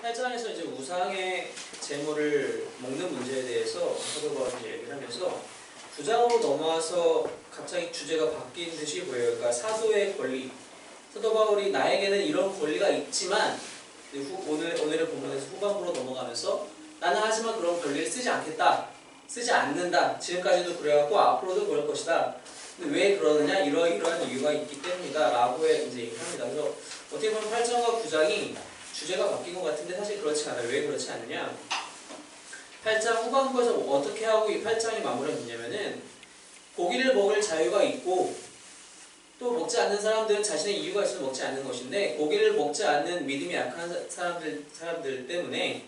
8장에서 이제 우상의 재물을 먹는 문제에 대해서 사도 바울이 얘기를 하면서 9장으로 넘어와서 갑자기 주제가 바뀐 듯이 보여요. 그러니까 사도의 권리. 사도 바울이 나에게는 이런 권리가 있지만 오늘의 본문에서 후반부로 넘어가면서 나는 하지만 그런 권리를 쓰지 않겠다. 쓰지 않는다. 지금까지도 그래왔고 앞으로도 그럴 것이다. 근데 왜 그러느냐? 이러한 이유가 있기 때문이다. 라고 이제 얘기를 합니다. 그래서 어떻게 보면 8장과 9장이 주제가 바뀐 것 같은데 사실 그렇지 않아요. 왜 그렇지 않느냐? 8장 후반부에서 어떻게 하고 이 8장이 마무리가 되냐면은 고기를 먹을 자유가 있고 또 먹지 않는 사람들은 자신의 이유가 있어서 먹지 않는 것인데 고기를 먹지 않는 믿음이 약한 사람들 때문에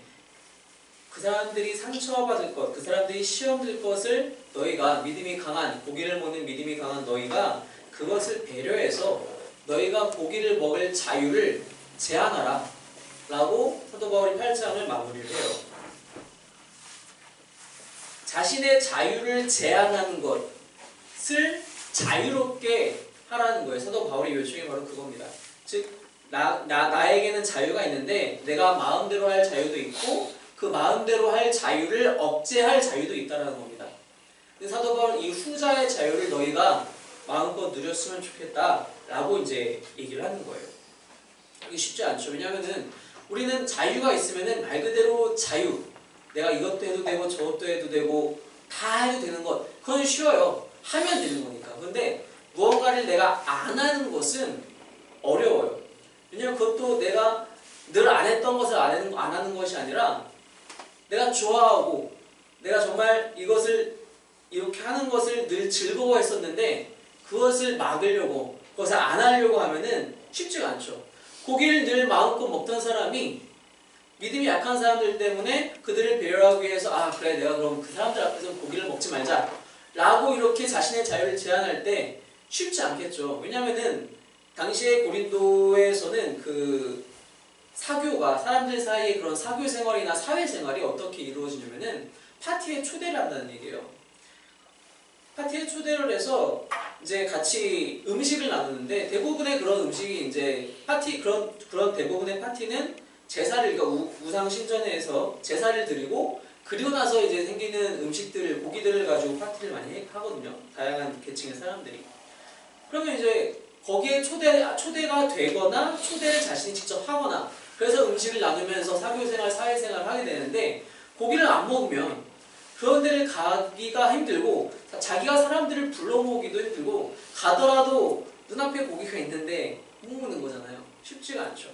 그 사람들이 상처받을 것, 그 사람들이 시험될 것을 너희가 믿음이 강한, 고기를 먹는 믿음이 강한 너희가 그것을 배려해서 너희가 고기를 먹을 자유를 제한하라 라고 사도 바울이 8장을 마무리를 해요. 자신의 자유를 제한하는 것을 자유롭게 하라는 거예요. 사도 바울의 요청이 바로 그겁니다. 즉 나에게는 자유가 있는데 내가 마음대로 할 자유도 있고 그 마음대로 할 자유를 억제할 자유도 있다는 겁니다. 근데 사도 바울은 이 후자의 자유를 너희가 마음껏 누렸으면 좋겠다 라고 이제 얘기를 하는 거예요. 이게 쉽지 않죠. 왜냐하면은 우리는 자유가 있으면은 말 그대로 자유, 내가 이것도 해도 되고 저것도 해도 되고 다 해도 되는 것, 그건 쉬워요. 하면 되는 거니까. 근데 무언가를 내가 안 하는 것은 어려워요. 왜냐면 그것도 내가 늘 안 했던 것을 안 하는 것이 아니라 내가 좋아하고 내가 정말 이것을 이렇게 하는 것을 늘 즐거워했었는데 그것을 막으려고 그것을 안 하려고 하면은 쉽지가 않죠. 고기를 늘 마음껏 먹던 사람이 믿음이 약한 사람들 때문에 그들을 배려하기 위해서 아 그래 내가 그럼 그 사람들 앞에서 고기를 먹지 말자 라고 이렇게 자신의 자유를 제한할 때 쉽지 않겠죠. 왜냐면은 당시에 고린도에서는 그 사교가 사람들 사이에 그런 사교 생활이나 사회 생활이 어떻게 이루어지냐면은 파티에 초대를 한다는 얘기예요. 파티에 초대를 해서 이제 같이 음식을 나누는데 대부분의 그런 음식이 이제 그런 대부분의 파티는 제사를 그러니까 우상 신전에서 제사를 드리고 그리고 나서 이제 생기는 음식들 고기들을 가지고 파티를 많이 하거든요. 다양한 계층의 사람들이. 그러면 이제 거기에 초대가 되거나 초대를 자신이 직접 하거나 그래서 음식을 나누면서 사교생활, 사회생활을 하게 되는데 고기를 안 먹으면 그런 데를 가기가 힘들고 자기가 사람들을 불러 모으기도 힘들고 가더라도 눈앞에 고기가 있는데 못 먹는 거잖아요. 쉽지가 않죠.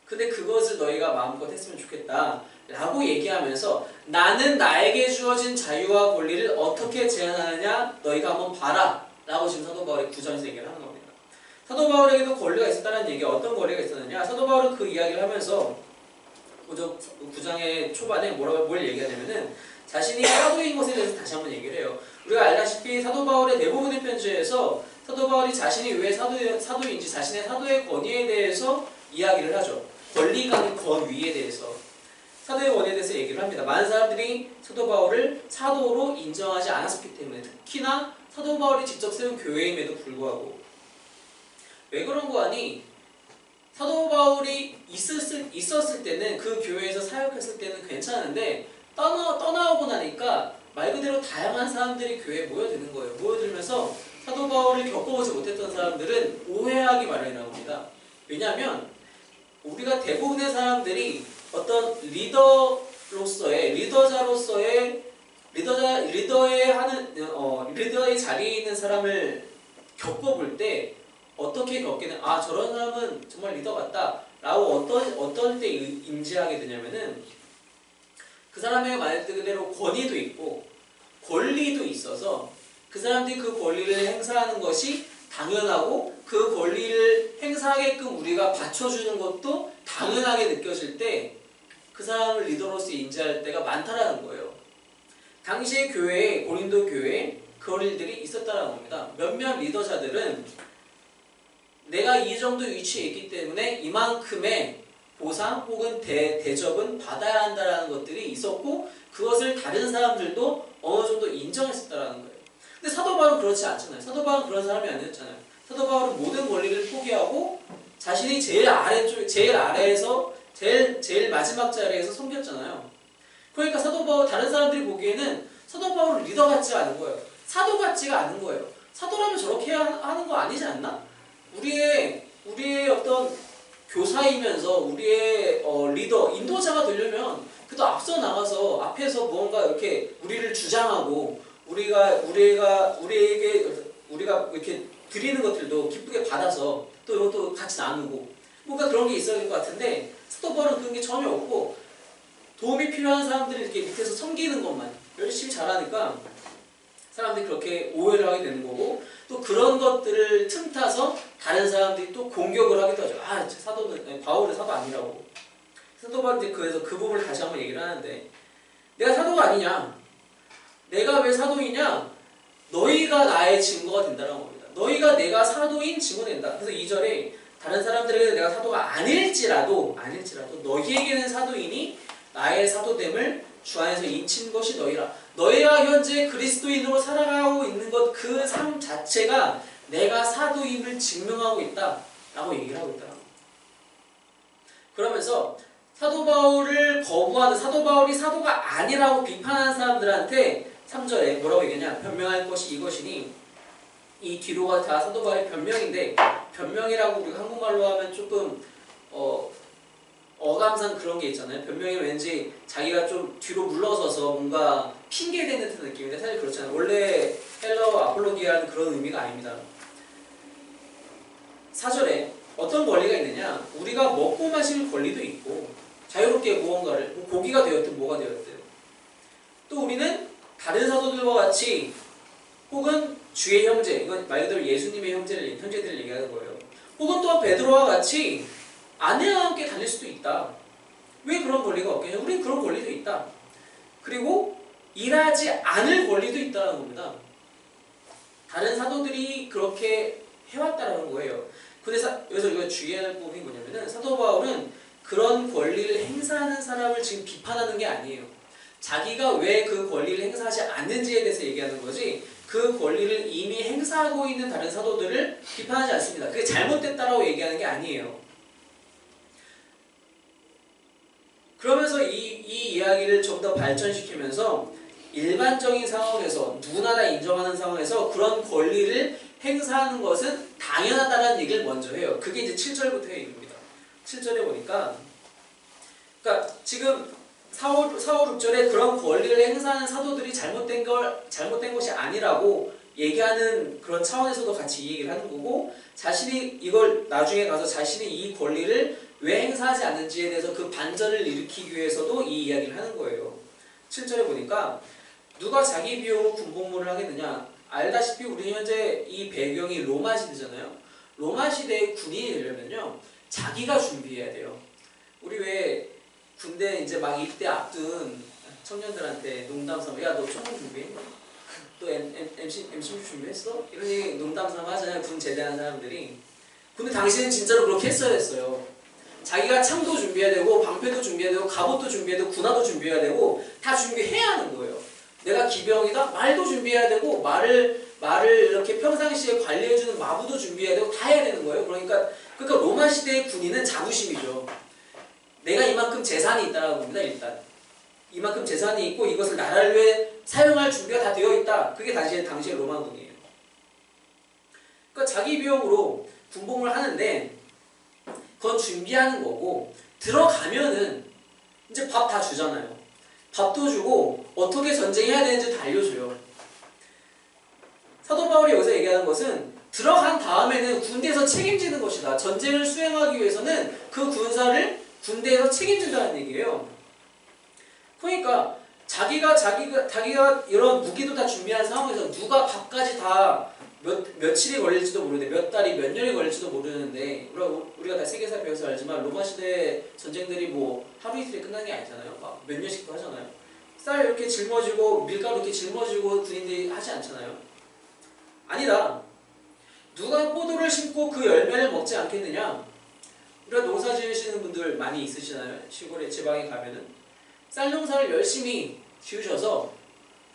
근데 그것을 너희가 마음껏 했으면 좋겠다 라고 얘기하면서 나는 나에게 주어진 자유와 권리를 어떻게 제한하느냐 너희가 한번 봐라 라고 지금 사도 바울이 9장에서 얘기를 하는 겁니다. 사도 바울에게도 권리가 있었다는 얘기, 어떤 권리가 있었느냐? 사도 바울은 그 이야기를 하면서 9장의 초반에 뭘 얘기하냐면은 자신이 사도인 것에 대해서 다시 한번 얘기를 해요. 우리가 알다시피 사도 바울의 대부분의 편지에서 사도 바울이 자신이 왜 사도인지 자신의 사도의 권위에 대해서 이야기를 하죠. 권리가 아닌 권위에 대해서 사도의 권위에 대해서 얘기를 합니다. 많은 사람들이 사도 바울을 사도로 인정하지 않았기 때문에 특히나 사도 바울이 직접 세운 교회임에도 불구하고 왜 그런 거 아니? 사도 바울이 있었을 때는 그 교회에서 사역했을 때는 괜찮은데 떠나오고 나니까 말 그대로 다양한 사람들이 교회에 모여드는 거예요. 모여들면서 사도 바울을 겪어보지 못했던 사람들은 오해하기 마련이라고 합니다. 왜냐하면 우리가 대부분의 사람들이 어떤 리더의 자리에 있는 사람을 겪어볼 때 어떻게 겪기는 아 저런 사람은 정말 리더 같다 라고 어떤 때 인지하게 되냐면은 그 사람에게 말 그대로 권위도 있고 권리도 있어서 그 사람들이 그 권리를 행사하는 것이 당연하고 그 권리를 행사하게끔 우리가 받쳐주는 것도 당연하게 느껴질 때 그 사람을 리더로서 인지할 때가 많다라는 거예요. 당시의 교회에 고린도 교회에 그런 일들이 있었다는 겁니다. 몇몇 리더자들은 내가 이 정도 위치에 있기 때문에 이만큼의 보상 혹은 대접은 받아야 한다는 것들이 있었고 그것을 다른 사람들도 어느 정도 인정했었다는 거예요. 근데 사도 바울은 그렇지 않잖아요. 사도 바울은 그런 사람이 아니었잖아요. 사도 바울은 모든 권리를 포기하고 자신이 제일 아래에서 제일 마지막 자리에서 섬겼잖아요. 그러니까 다른 사람들이 보기에는 사도 바울은 리더 같지 않은 거예요. 사도 같지가 않은 거예요. 사도라면 저렇게 하는 거 아니지 않나? 우리의 어떤 교사이면서 우리의 리더, 인도자가 되려면 그래도 앞서 나가서 앞에서 무언가 이렇게 우리를 주장하고 우리가 이렇게 드리는 것들도 기쁘게 받아서 또 이것도 같이 나누고 뭔가 그런 게 있어야 될 것 같은데 사도 바울은 그런 게 전혀 없고 도움이 필요한 사람들이 이렇게 밑에서 섬기는 것만 열심히 잘하니까 사람들이 그렇게 오해를 하게 되는 거고 또 그런 것들을 틈타서 다른 사람들이 또 공격을 하기도 하죠. 바울은 사도 아니라고. 사도 바울은 그래서 그 부분을 다시 한번 얘기를 하는데 내가 사도가 아니냐? 내가 왜 사도이냐? 너희가 나의 증거가 된다는 겁니다. 너희가 내가 사도인 증거가 된다. 그래서 2절에 다른 사람들에게 내가 사도가 아닐지라도 너희에게는 사도이니 나의 사도됨을 주 안에서 인친 것이 너희라. 너희가 현재 그리스도인으로 살아가고 있는 것 그 삶 자체가 내가 사도임을 증명하고 있다 라고 얘기를 하고 있다. 그러면서 사도 바울이 사도가 아니라고 비판하는 사람들한테 3절에 뭐라고 얘기하냐? 변명할 것이 이것이니 이 뒤로가 다 사도 바울의 변명인데 변명이라고 우리가 한국말로 하면 조금 어감상 그런 게 있잖아요. 변명이 왠지 자기가 좀 뒤로 물러서서 뭔가 핑계대는 듯한 느낌인데 사실 그렇잖아요. 원래 헬러 아폴로기아는 그런 의미가 아닙니다. 4절에 어떤 권리가 있느냐? 우리가 먹고 마실 권리도 있고 자유롭게 무언가를 고기가 되었든 뭐가 되었든 또 우리는 다른 사도들과 같이 혹은 주의 형제, 이건 말 그대로 예수님의 형제들을 얘기하는 거예요. 혹은 또한 베드로와 같이 아내와 함께 다닐 수도 있다. 왜 그런 권리가 없겠냐? 우리는 그런 권리도 있다. 그리고 일하지 않을 권리도 있다는 겁니다. 다른 사도들이 그렇게 해왔다는 거예요. 그래서 여기서 우리가 주의해야 할 부분이 뭐냐면은 사도 바울은 그런 권리를 행사하는 사람을 지금 비판하는 게 아니에요. 자기가 왜 그 권리를 행사하지 않는지에 대해서 얘기하는 거지 그 권리를 이미 행사하고 있는 다른 사도들을 비판하지 않습니다. 그게 잘못됐다라고 얘기하는 게 아니에요. 그러면서 이 이야기를 좀 더 발전시키면서 일반적인 상황에서 누구나 다 인정하는 상황에서 그런 권리를 행사하는 것은 당연하다는 얘기를 먼저 해요. 그게 이제 7절부터의 얘기입니다. 7절에 보니까 그러니까 지금 4, 5, 6절에 그런 권리를 행사하는 사도들이 잘못된 것이 아니라고 얘기하는 그런 차원에서도 같이 이 얘기를 하는 거고 자신이 이걸 나중에 가서 자신이 이 권리를 왜 행사하지 않는지에 대해서 그 반전을 일으키기 위해서도 이 이야기를 하는 거예요. 7절에 보니까 누가 자기 비용으로 군복무를 하겠느냐? 알다시피 우리 현재 이 배경이 로마 시대잖아요. 로마 시대의 군인이 되려면요 자기가 준비해야 돼요. 우리 왜 군대 이제 막 입대 앞둔 청년들한테 농담 삼아 야 너 총을 준비해? 또 M16 준비했어? 이런 얘기 농담 삼아 하잖아요. 군 제대한 사람들이. 근데 당시에는 진짜로 그렇게 했어야 했어요. 자기가 창도 준비해야 되고 방패도 준비해야 되고 갑옷도 준비해야 되고 군화도 준비해야 되고 다 준비해야 하는 거예요. 내가 기병이다? 말도 준비해야 되고 말을 이렇게 평상시에 관리해주는 마부도 준비해야 되고 다 해야 되는 거예요. 그러니까 로마 시대의 군인은 자부심이죠. 내가 이만큼 재산이 있다라는 겁니다. 일단 이만큼 재산이 있고 이것을 나라를 위해 사용할 준비가 다 되어 있다. 그게 당시의 로마군이에요. 그러니까 자기 비용으로 군복무를 하는데 그건 준비하는 거고 들어가면은 이제 밥 다 주잖아요. 밥도 주고 어떻게 전쟁해야 되는지 다 알려줘요. 사도 바울이 여기서 얘기하는 것은 들어간 다음에는 군대에서 책임지는 것이다. 전쟁을 수행하기 위해서는 그 군사를 군대에서 책임진다는 얘기예요. 그러니까 자기가 이런 무기도 다 준비한 상황에서 누가 밥까지 다 며칠이 걸릴지도 모르는데 몇 달이 몇 년이 걸릴지도 모르는데 우리가 다 세계사 배워서 알지만 로마 시대 전쟁들이 뭐 하루 이틀에 끝난 게 아니잖아요. 막 몇 년씩도 하잖아요. 쌀 이렇게 짊어지고 밀가루 이렇게 짊어지고 군인들이 하지 않잖아요. 아니다. 누가 포도를 심고 그 열매를 먹지 않겠느냐? 우리가 농사 지으시는 분들 많이 있으시잖아요. 시골에 지방에 가면은 쌀 농사를 열심히 지으셔서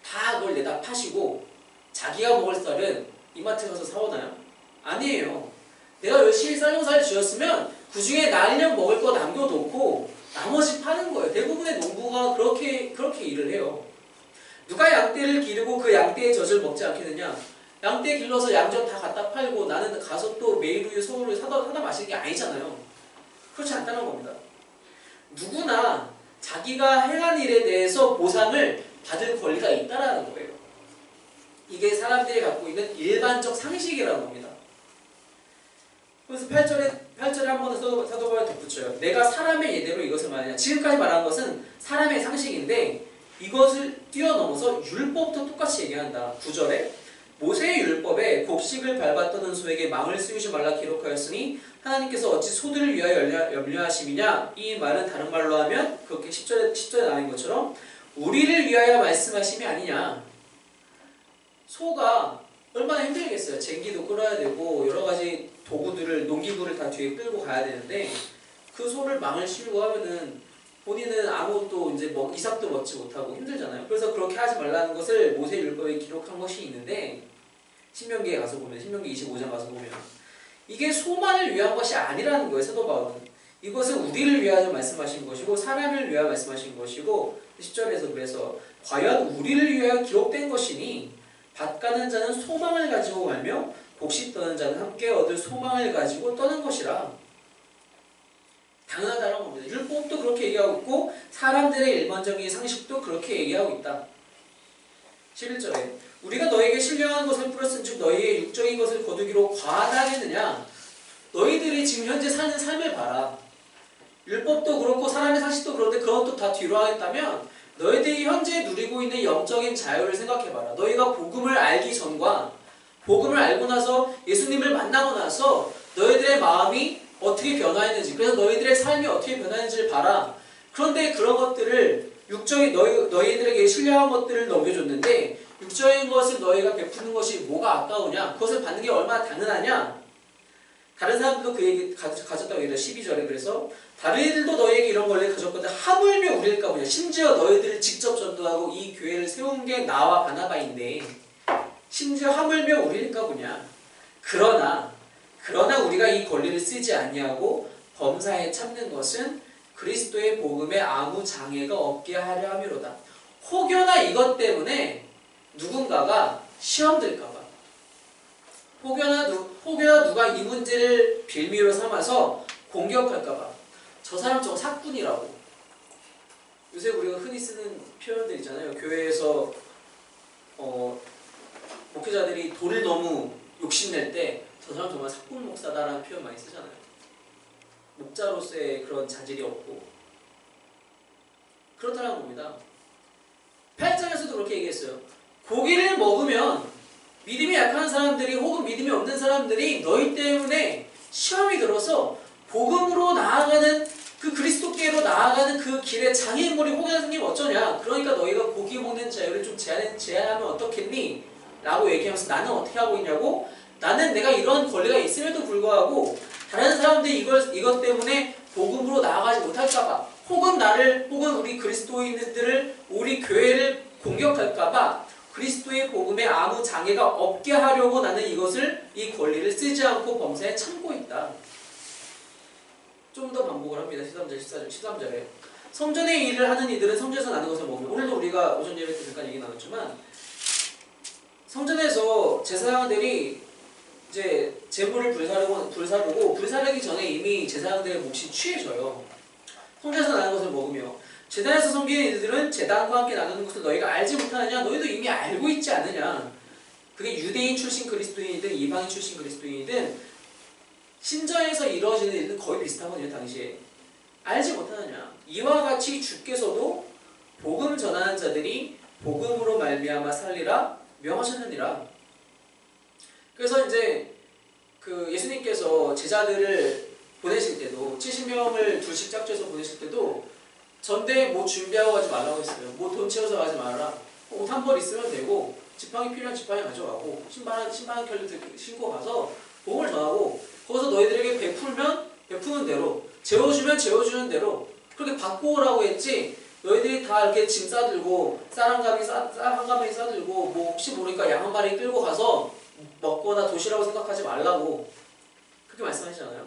다 그걸 내다 파시고 자기가 먹을 쌀은 이마트 가서 사오나요? 아니에요. 내가 열심히 쌀 농사를 지었으면 그 중에 나 1년 먹을 거 남겨놓고 일을 해요. 누가 양떼를 기르고 그 양떼의 젖을 먹지 않겠느냐? 양떼 길러서 양젓 다 갖다 팔고 나는 가서 또 매일 우유 소를 사다 마시는 게 아니잖아요. 그렇지 않다는 겁니다. 누구나 자기가 행한 일에 대해서 보상을 받을 권리가 있다라는 거예요. 이게 사람들이 갖고 있는 일반적 상식이라는 겁니다. 그래서 8절에 한 번 사도 바울이 덧붙여요. 내가 사람의 예대로 이것을 말하냐. 지금까지 말한 것은 사람의 상식인데 이것을 뛰어넘어서 율법도 똑같이 얘기한다. 9절에 모세의 율법에 곡식을 밟았던 소에게 망을 씌우지 말라 기록하였으니 하나님께서 어찌 소들을 위하여 염려하심이냐. 이 말은 다른 말로 하면 그렇게 10절에 나온 것처럼 우리를 위하여 말씀하심이 아니냐. 소가 얼마나 힘들겠어요. 쟁기도 끌어야 되고 여러 가지 도구들을 농기구를 다 뒤에 끌고 가야 되는데 그 소를 망을 씌우고 하면은 본인은 아무것도 이제 이삭도 먹지 못하고 힘들잖아요. 그래서 그렇게 하지 말라는 것을 모세 율법에 기록한 것이 있는데 신명기에 가서 보면 신명기 25장 가서 보면 이게 소만을 위한 것이 아니라는 거예요. 사도 바울은 이것은 우리를 위하여 말씀하신 것이고 사람을 위하여 말씀하신 것이고 10절에서 그래서 과연 우리를 위하여 기록된 것이니 밭 가는 자는 소망을 가지고 가며 곡식 떠는 자는 함께 얻을 소망을 가지고 떠는 것이라. 당연하다는 겁니다. 율법도 그렇게 얘기하고 있고 사람들의 일반적인 상식도 그렇게 얘기하고 있다. 11절에 우리가 너에게 신령한 것을 풀었은즉 너희의 육적인 것을 거두기로 과하다겠느냐. 너희들이 지금 현재 사는 삶을 봐라. 율법도 그렇고 사람의 상식도 그런데 그것도 다 뒤로 하겠다면 너희들이 현재 누리고 있는 영적인 자유를 생각해봐라. 너희가 복음을 알기 전과 복음을 알고 나서 예수님을 만나고 나서 너희들의 마음이 어떻게 변화했는지, 그래서 너희들의 삶이 어떻게 변화했는지를 봐라. 그런데 그런 것들을 육적인 너희들에게 신령한 것들을 넘겨줬는데 육적인 것을 너희가 베푸는 것이 뭐가 아까우냐? 그것을 받는 게 얼마나 당연하냐? 다른 사람들도 그 얘기 가졌다고 얘기해요. 12절에 그래서 다른 이들도 너희에게 이런 권리를 가졌거든 하물며 우리일까 보냐. 심지어 너희들을 직접 전도하고 이 교회를 세운 게 나와 바나바인데 심지어 하물며 우리일까 보냐. 그러나 우리가 이 권리를 쓰지 아니하고 범사에 참는 것은 그리스도의 복음에 아무 장애가 없게 하려 함이로다. 혹여나 이것 때문에 누군가가 시험 들까봐, 혹여나 누가 이 문제를 빌미로 삼아서 공격할까봐, 저 사람 저거 사꾼이라고. 요새 우리가 흔히 쓰는 표현들 있잖아요. 교회에서 목회자들이 돈을 너무 욕심낼 때 저 사람 정말 사꾼 목사다라는 표현 많이 쓰잖아요. 목자로서의 그런 자질이 없고 그렇다는 겁니다. 8장에서도 그렇게 얘기했어요. 고기를 먹으면 믿음이 약한 사람들이 혹은 믿음이 없는 사람들이 너희 때문에 시험이 들어서 복음으로 나아가는 그 그리스도께로 나아가는 그 길에 장애물이 혹여나 생기면 어쩌냐. 그러니까 너희가 고기 먹는 자유를 좀 제한하면 어떻겠니? 라고 얘기하면서 나는 어떻게 하고 있냐고. 나는 내가 이런 권리가 있음에도 불구하고 다른 사람들이 이것 때문에 복음으로 나아가지 못할까봐, 혹은 우리 그리스도인들을, 우리 교회를 공격할까봐 그리스도의 복음에 아무 장애가 없게 하려고 나는 이 권리를 쓰지 않고 범사에 참고 있다. 좀 더 반복을 합니다. 13절에 성전의 일을 하는 이들은 성전에서 나는 것을 먹으며, 오늘도 우리가 오전 예배 때 잠깐 얘기 나눴지만 성전에서 제사장들이 이제 제물을 불사르기 전에 이미 제사장들의 몫이 취해져요. 성전에서 나는 것을 먹으며 제단에서 섬기는 이들은 제단과 함께 나누는 것을 너희가 알지 못하느냐. 너희도 이미 알고 있지 않느냐. 그게 유대인 출신 그리스도인이든 이방인 출신 그리스도인이든 신전에서 이루어지는 일은 거의 비슷하거든요. 당시에. 알지 못하느냐. 이와 같이 주께서도 복음 전하는 자들이 복음으로 말미암아 살리라 명하셨느니라. 그래서 이제 그 예수님께서 제자들을 보내실 때도 70명을 둘씩 짝져서 보내실 때도 전대에 뭐 준비하고 가지 말라고 했어요. 뭐 돈 채워서 가지 말아라. 옷 한 벌 있으면 되고 지팡이 필요한 지팡이 가져가고 신발 한 켤레 신고 가서 복음을 전하고 거기서 너희들에게 베푸는 대로, 재워주면 재워주는 대로 그렇게 받고 오라고 했지. 너희들이 다 이렇게 짐 싸들고 쌀 한 가마니 싸들고 뭐 혹시 모르니까 양 한 마리 끌고 가서 먹거나 도시라고 생각하지 말라고 그렇게 말씀하시잖아요.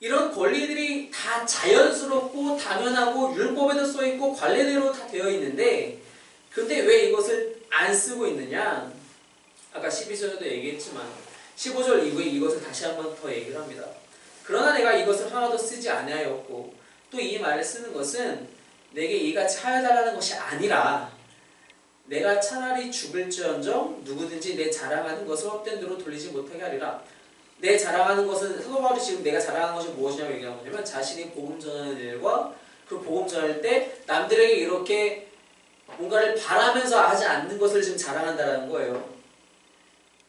이런 권리들이 다 다 자연스럽고 당연하고 율법에도 써있고 관례대로 다 되어 있는데 근데 왜 이것을 안 쓰고 있느냐? 아까 12절에도 얘기했지만 15절 이후에 이것을 다시 한번 더 얘기를 합니다. 그러나 내가 이것을 하나도 쓰지 아니하였고 또 이 말을 쓰는 것은 내게 이같이 하여달라는 것이 아니라 내가 차라리 죽을지언정 누구든지 내 자랑하는 것을 헛된 대로 돌리지 못하게 하리라. 내 자랑하는 것은 사도 바울이 지금 내가 자랑하는 것이 무엇이냐고 얘기하는 거냐면 자신이 복음 전하는 일과 그 복음 전할 때 남들에게 이렇게 뭔가를 바라면서 하지 않는 것을 지금 자랑한다는 거예요.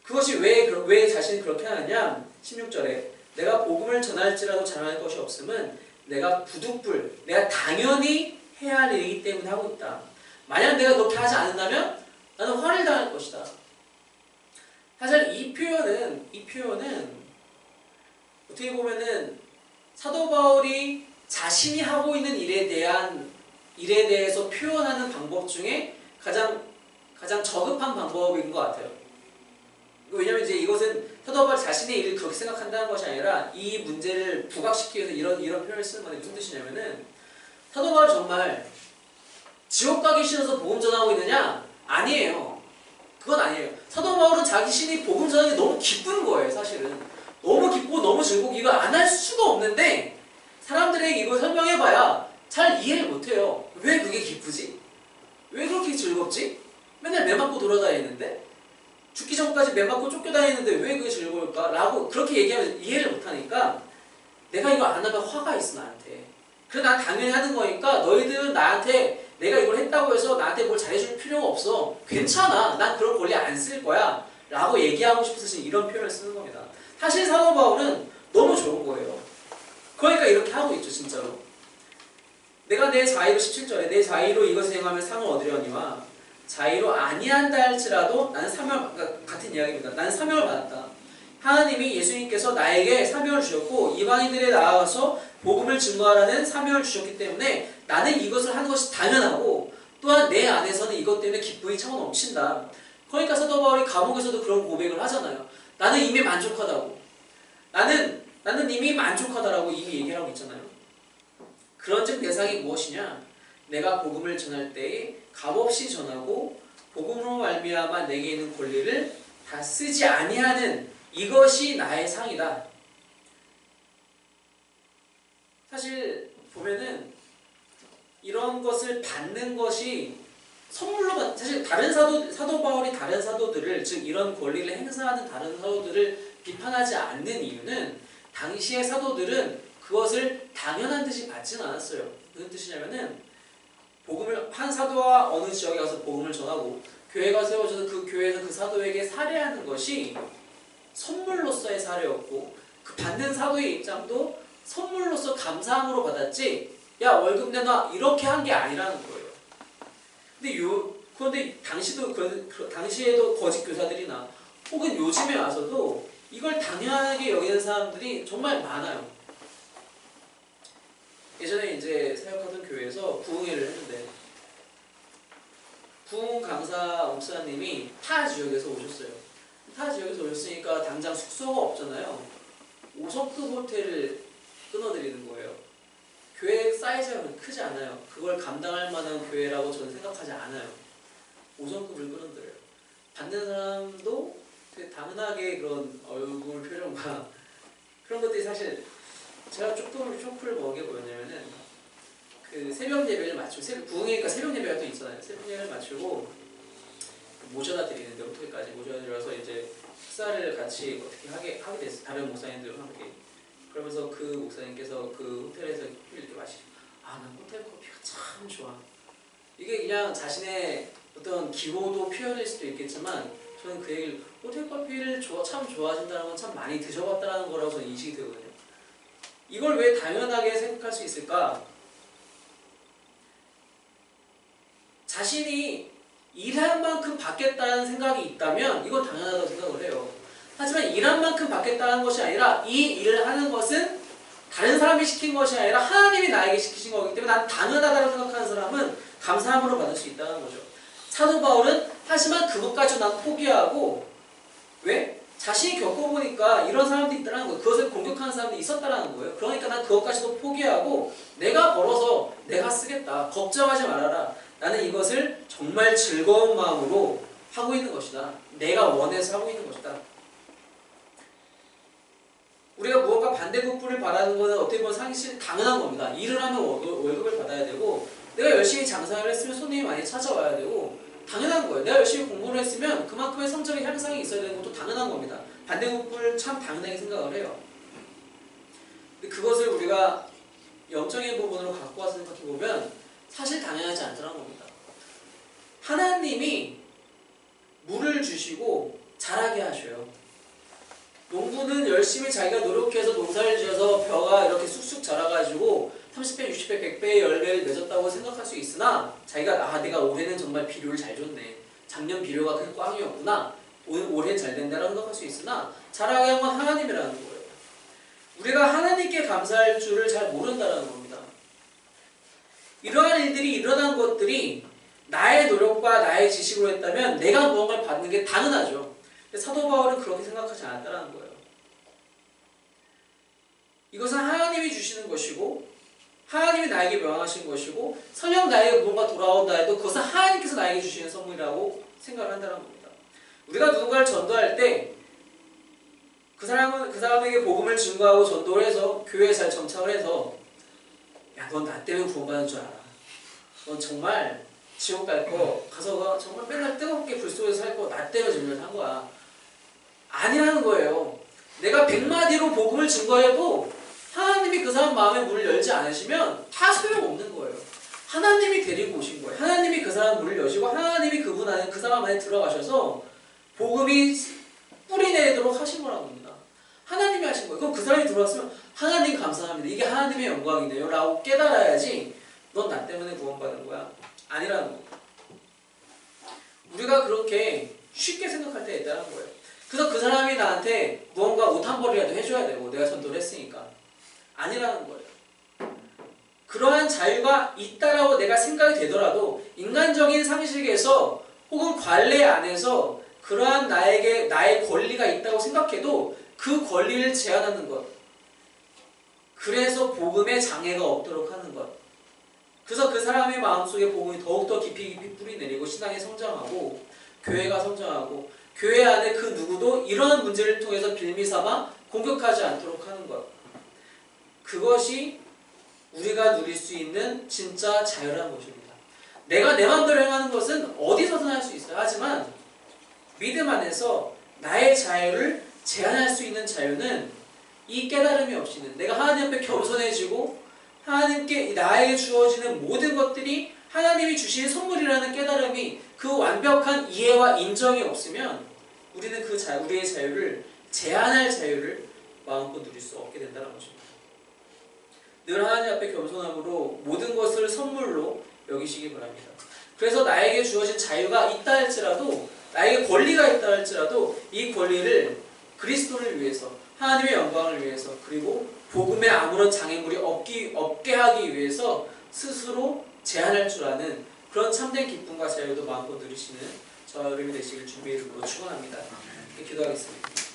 그것이 왜 자신이 그렇게 하느냐? 16절에 내가 복음을 전할지라도 자랑할 것이 없음은 내가 부득불, 내가 당연히 해야 할 일이기 때문에 하고 있다. 만약 내가 그렇게 하지 않는다면 나는 화를 당할 것이다. 사실 이 표현은 어떻게 보면은 사도 바울이 자신이 하고 있는 일에 대해서 표현하는 방법 중에 가장 저급한 방법인 것 같아요. 왜냐면 이제 이것은 사도 바울 자신의 일을 그렇게 생각한다는 것이 아니라 이 문제를 부각시키기 위해서 이런 표현을 쓰는 건데 무슨 뜻이냐면은 사도 바울 정말 지옥 가기 싫어서 복음 전하고 있느냐? 아니에요. 그건 아니에요. 사도 바울은 자신이 복음 전하는 게 너무 기쁜 거예요, 사실은. 너무 기쁘고 너무 즐겁고 이걸 안 할 수가 없는데 사람들에게 이걸 설명해봐야 잘 이해를 못해요. 왜 그게 기쁘지? 왜 그렇게 즐겁지? 맨날 매 맞고 돌아다니는데? 죽기 전까지 매 맞고 쫓겨다니는데 왜 그게 즐거울까? 라고 그렇게 얘기하면 이해를 못하니까 내가 이거 안 하면 화가 있어, 나한테. 그래, 난 당연히 하는 거니까 너희들은 나한테 내가 이걸 했다고 해서 나한테 뭘 잘해줄 필요가 없어. 괜찮아. 난 그런 권리 안 쓸 거야. 라고 얘기하고 싶어서 지금 이런 표현을 쓰는 겁니다. 사실 사도 바울은 너무 좋은 거예요. 그러니까 이렇게 하고 있죠, 진짜로. 내가 내 자의로 17절에 내 자의로 이것을 행하면 상을 얻으려니와 자의로 아니한다 할지라도 나는 같은 이야기입니다. 나는 사명을 받았다. 하나님이 예수님께서 나에게 사명을 주셨고 이방인들에 나아가서 복음을 증거하라는 사명을 주셨기 때문에 나는 이것을 하는 것이 당연하고 또한 내 안에서는 이것 때문에 기쁨이 차고 넘친다. 그러니까 사도 바울이 감옥에서도 그런 고백을 하잖아요. 나는 이미 만족하다고. 나는 이미 만족하다라고 이미 얘기를 하고 있잖아요. 그런즉 대상이 무엇이냐? 내가 복음을 전할 때에 값없이 전하고 복음으로 말미암아 내게 있는 권리를 다 쓰지 아니하는 이것이 나의 상이다. 사실 보면은 이런 것을 받는 것이 선물로 사실 다른 사도 바울이 다른 사도들을 즉 이런 권리를 행사하는 다른 사도들을 비판하지 않는 이유는 당시의 사도들은 그것을 당연한 듯이 받지는 않았어요. 무슨 뜻이냐면은 복음을 한 사도와 어느 지역에 가서 복음을 전하고 교회가 세워져서 그 교회에서 그 사도에게 살해하는 것이 선물로서의 사례였고 그 받는 사도의 입장도 선물로서 감사함으로 받았지 야 월급 내놔 이렇게 한 게 아니라는 거예요. 그런데 당시에도 거짓 교사들이나 혹은 요즘에 와서도 이걸 당연하게 여기는 사람들이 정말 많아요. 예전에 이제 사역하던 교회에서 부흥회를 했는데 부흥 강사 목사님이 타 지역에서 오셨어요. 타 지역에서 오셨으니까 당장 숙소가 없잖아요. 5성급 호텔을 끊어드리는 거예요. 교회 사이즈가 크지 않아요. 그걸 감당할 만한 교회라고 저는 생각하지 않아요. 5성급을 끊어드려요. 받는 사람도 되게 당연하게 그런 얼굴 표정과 그런 것들이 사실 제가 조금 쇼크를 먹은 게 뭐였냐면은 그 새벽 예배를 마치고 부흥회니까 새벽 예배가 또 있잖아요. 새벽 예배를 마치고 모셔다 드리는데 호텔까지 모셔다 드려서 이제 식사를 같이 어떻게 하게 됐어요. 다른 목사님들과 함께. 그러면서 그 목사님께서 그 호텔에서 커피를 이렇게 마시고 난 호텔 커피가 참 좋아. 이게 그냥 자신의 어떤 기호도 표현일 수도 있겠지만 저는 그 얘기를 호텔 커피를 참 좋아하신다는 건 참 많이 드셔봤다는 거라고 저는 인식이 되거든요. 이걸 왜 당연하게 생각할 수 있을까? 자신이 일한 만큼 받겠다는 생각이 있다면 이건 당연하다고 생각을 해요. 하지만 일한 만큼 받겠다는 것이 아니라 이 일을 하는 것은 다른 사람이 시킨 것이 아니라 하나님이 나에게 시키신 거기 때문에 난 당연하다고 생각하는 사람은 감사함으로 받을 수 있다는 거죠. 사도 바울은 하지만 그것까지 난 포기하고 왜? 자신이 겪어보니까 이런 사람들이 있다는 거예요. 그것을 공격하는 사람들이 있었다는 거예요. 그러니까 난 그것까지도 포기하고 내가 벌어서 내가 쓰겠다. 걱정하지 말아라. 나는 이것을 정말 즐거운 마음으로 하고 있는 것이다. 내가 원해서 하고 있는 것이다. 우리가 무언가 반대급부를 바라는 것은 어떻게 보면 사실 당연한 겁니다. 일을 하면 월급을 받아야 되고 내가 열심히 장사를 했으면 손님이 많이 찾아와야 되고 당연한 거예요. 내가 열심히 공부를 했으면 그만큼의 성적인 향상이 있어야 되는 것도 당연한 겁니다. 반대급부를 참 당연하게 생각을 해요. 근데 그것을 우리가 영적인 부분으로 갖고 와서 생각해보면 사실 당연하지 않더라는 겁니다. 하나님이 물을 주시고 자라게 하셔요. 농부는 열심히 자기가 노력해서 농사를 지어서 벼가 이렇게 쑥쑥 자라가지고 30배, 60배, 100배의 열매를 맺었다고 생각할 수 있으나 자기가 내가 올해는 정말 비료를 잘 줬네. 작년 비료가 그게 꽝이었구나. 올해는 잘 된다라고 생각할 수 있으나 자라게 한 건 하나님이라는 거예요. 우리가 하나님께 감사할 줄을 잘 모른다는 겁니다. 이러한 일들이 일어난 것들이 나의 노력과 나의 지식으로 했다면 내가 무언가를 받는 게 당연하죠. 사도 바울은 그렇게 생각하지 않았다는 거예요. 이것은 하나님이 주시는 것이고 하나님이 나에게 명하신 것이고 설령 나에게 무언가 돌아온다 해도 그것은 하나님께서 나에게 주시는 선물이라고 생각을 한다는 겁니다. 우리가 누군가를 전도할 때 그 사람에게 복음을 증거하고 전도를 해서 교회에 잘 정착을 해서 야, 넌 나 때문에 구원받는 줄 알아. 넌 정말 지옥 갈 거 가서 정말 맨날 뜨겁게 불 속에서 살 거 나 때문에 정말 산 거야. 아니라는 거예요. 내가 100마디로 복음을 증거해도 하나님이 그 사람 마음에 문을 열지 않으시면 다 소용없는 거예요. 하나님이 데리고 오신 거예요. 하나님이 그 사람 문을 여시고 하나님이 그분 안에 그 사람 안에 들어가셔서 복음이 뿌리 내도록 하신 거라는 겁니다. 하나님이 하신 거예요. 그럼 그 사람이 들어왔으면 하나님 감사합니다. 이게 하나님의 영광이네요 라고 깨달아야지 넌 나 때문에 구원받은 거야. 아니라는 겁니다. 우리가 그렇게 쉽게 생각할 때 있다는 거예요. 그래서 그 사람이 나한테 무언가 옷 한 벌이라도 해줘야 되고 내가 전도를 했으니까 아니라는 거예요. 그러한 자유가 있다라고 내가 생각이 되더라도 인간적인 상식에서 혹은 관례 안에서 그러한 나의 권리가 있다고 생각해도 그 권리를 제한하는 것. 그래서 복음에 장애가 없도록 하는 것. 그래서 그 사람의 마음속에 복음이 더욱더 깊이 뿌리 내리고 신앙이 성장하고 교회가 성장하고 교회 안에 그 누구도 이러한 문제를 통해서 빌미삼아 공격하지 않도록 하는 것. 그것이 우리가 누릴 수 있는 진짜 자유라는 것입니다. 내가 내 마음대로 행하는 것은 어디서든 할 수 있어요. 하지만 믿음 안에서 나의 자유를 제한할 수 있는 자유는 이 깨달음이 없이는 내가 하나님 앞에 겸손해지고 하나님께 나에게 주어지는 모든 것들이 하나님이 주신 선물이라는 깨달음이 그 완벽한 이해와 인정이 없으면 우리는 우리의 자유를 제한할 자유를 마음껏 누릴 수 없게 된다는 것입니다. 늘 하나님 앞에 겸손함으로 모든 것을 선물로 여기시기 바랍니다. 그래서 나에게 주어진 자유가 있다 할지라도 나에게 권리가 있다 할지라도 이 권리를 그리스도를 위해서 하나님의 영광을 위해서 그리고 복음에 아무런 장애물이 없게 하기 위해서 스스로 제한할 줄 아는 그런 참된 기쁨과 자유도 마음껏 누리시는 저와 여러분이 되시길 주님의 이름으로 축원합니다. 기도하겠습니다.